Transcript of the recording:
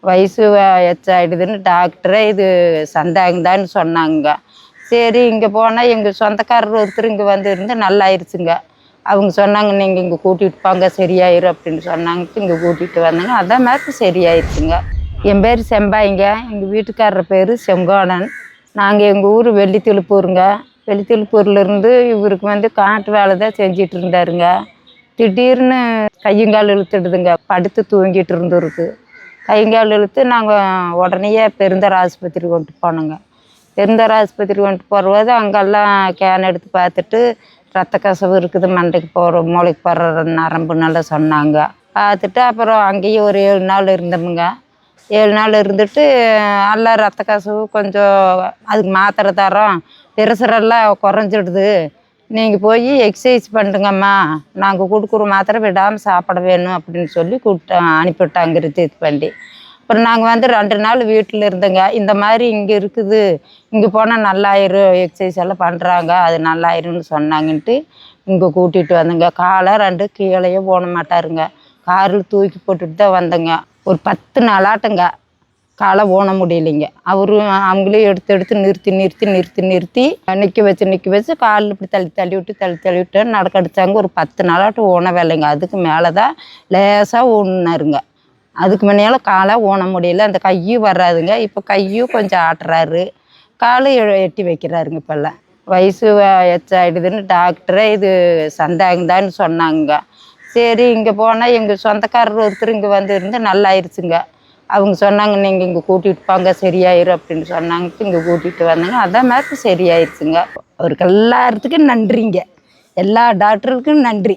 வயசு எச்சாயிடுதுன்னு டாக்டரே இது சந்தாங்கதான்னு சொன்னாங்க. சரி இங்கே போனால் எங்கள் சொந்தக்காரர் ஒருத்தர் இங்கே வந்து இருந்து நல்லாயிருச்சுங்க. அவங்க சொன்னாங்க நீங்கள் இங்கே கூட்டிகிட்டு போங்க சரியாயிரும் அப்படின்னு சொன்னாங்க. இங்கே கூட்டிகிட்டு வந்தாங்க. அதான் மாதிரி சரியாயிருச்சுங்க. என் பேர் செம்பாய்ங்க. எங்கள் வீட்டுக்காரர் பேர் செங்கோடன். நாங்கள் எங்கள் ஊர் வெள்ளித்திழுப்பூருங்க. வெள்ளித்திழுப்பூர்லேருந்து இவருக்கு வந்து காட்டு வேலை தான் செஞ்சிட்டு இருந்தாருங்க. திடீர்னு கையங்கால் இழுத்துடுதுங்க. படுத்து தூங்கிட்டு இருந்தவருக்கு கையங்கால் இழுத்து நாங்கள் உடனே பெருந்தர் ஆஸ்பத்திரி கொண்டு போனோங்க. பெருந்தர் ஆஸ்பத்திரி கொண்டு போகிறது அங்கெல்லாம் கேன் எடுத்து பார்த்துட்டு ரத்த கசவு இருக்குது, மண்டைக்கு போகிற மூளைக்கு போகிற நரம்புனால சொன்னாங்க. பார்த்துட்டு அப்புறம் அங்கேயும் ஒரு 7 நாள் இருந்தோமுங்க. 7 நாள் இருந்துட்டு எல்லாம் ரத்த கசவு கொஞ்சம் அதுக்கு மாத்திரை தரோம், பிரஷரெல்லாம் குறைஞ்சிடுது, நீங்கள் போய் எக்ஸசைஸ் பண்ணுங்கம்மா, நாங்கள் கொடுக்குற மாத்திரை விடாமல் சாப்பிட வேணும் அப்படின்னு சொல்லி அனுப்பிவிட்டாங்க ரித்தீத் பண்ணி. அப்புறம் நாங்கள் வந்து 2 நாள் வீட்டில் இருந்தோங்க. இந்த மாதிரி இங்கே இருக்குது, இங்கே போனால் நல்லாயிரும், எக்ஸசைஸ் எல்லாம் பண்ணுறாங்க, அது நல்லாயிரும்னு சொன்னாங்கன்ட்டு இங்கே கூட்டிகிட்டு வந்தோங்க. காலை 2 கீழேயே போன மாட்டாருங்க, காரில் தூக்கி போட்டுட்டு தான் வந்தோங்க. ஒரு 10 நாளாட்டங்க காலை ஓன முடியலைங்க. அவங்களே எடுத்து நிறுத்தி நிற்க வச்சு காலில் இப்படி தள்ளி விட்டு நடக்க அடித்தாங்க. ஒரு 10 நாளாட்டம் ஓன வேலைங்க. அதுக்கு மேலே தான் லேசாக ஓடினாருங்க. அதுக்கு முன்னால் காலை ஓன முடியல. அந்த கையும் வராதுங்க. இப்போ கையும் கொஞ்சம் ஆட்டுறாரு, காலும் எட்டி வைக்கிறாருங்க. இப்போல்லாம் வயசு எச்சாயிடுதுன்னு டாக்டரே இது சந்தாங்கதான்னு சொன்னாங்க. சரி இங்கே போனால் எங்கள் சொந்தக்காரர் ஒருத்தர் இங்கே வந்து இருந்து நல்லாயிருச்சுங்க. அவங்க சொன்னாங்க நீங்கள் இங்கே கூட்டிகிட்டு போங்க சரியாயிரும் அப்படின்னு சொன்னாங்க. இங்கே கூட்டிகிட்டு வந்தாங்க. அதான் மாதிரி சரியாயிருச்சுங்க. அவருக்கு எல்லாத்துக்கும் நன்றிங்க. எல்லா டாக்டருக்கும் நன்றி.